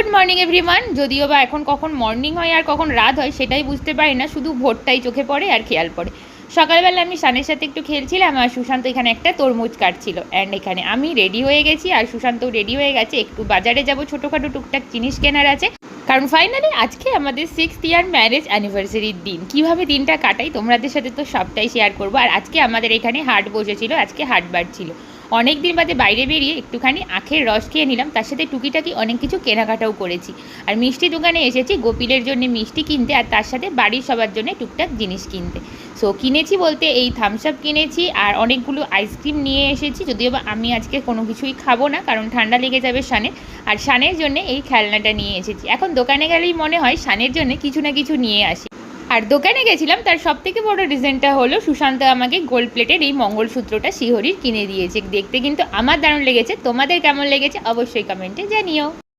Good morning everyone. যদিও বা এখন কখন মর্নিং হয় আর কখন রাত হয় সেটাই বুঝতে পারি না, শুধু ভোরটাই চোখে পড়ে আর খেয়াল পড়ে। সকালবেলা আমি শানের সাথে একটু খেলছিলাম আর সুশান্ত এখানে একটা তরমুজ কাটছিল, অ্যান্ড এখানে আমি রেডি হয়ে গেছি আর সুশান্তও রেডি হয়ে গেছে। একটু বাজারে যাব, ছোটোখাটো টুকটাক জিনিস কেনার আছে, কারণ ফাইনালি আজকে আমাদের 6th ইয়ার ম্যারেজ অ্যানিভার্সারির দিন। কীভাবে দিনটা কাটাই তোমাদের সাথে তো সবটাই শেয়ার করবো। আর আজকে আমাদের এখানে হাট বসেছিল, আজকে হাটবার ছিল। অনেক দিন বাদে বাইরে বেরিয়ে একটুখানি আখের রস খেয়ে নিলাম, তার সাথে টুকিটাকি অনেক কিছু কেনাকাটাও করেছি। আর মিষ্টি দোকানে এসেছি গোপিলের জন্য মিষ্টি কিনতে, আর তার সাথে বাড়ির সবার জন্য টুকটাক জিনিস কিনতে। সো কিনেছি বলতে এই থামস আপ কিনেছি আর অনেকগুলো আইসক্রিম নিয়ে এসেছি, যদিও বা আমি আজকে কোনো কিছুই খাবো না কারণ ঠান্ডা লেগে যাবে শানের। আর শানের জন্য এই খেলনাটা নিয়ে এসেছি। এখন দোকানে গেলেই মনে হয় শানের জন্য কিছু না কিছু নিয়ে আসি। আর দোকানে গেছিলাম, তার সবথেকে বড় রিজনটা হলো সুশান্ত আমাকে গোল্ড প্লেটের এই মঙ্গলসূত্রটা শিহরির কিনে দিয়েছে। দেখতে কিন্তু আমার দারুণ লেগেছে, তোমাদের কেমন লেগেছে অবশ্যই কমেন্টে জানিও।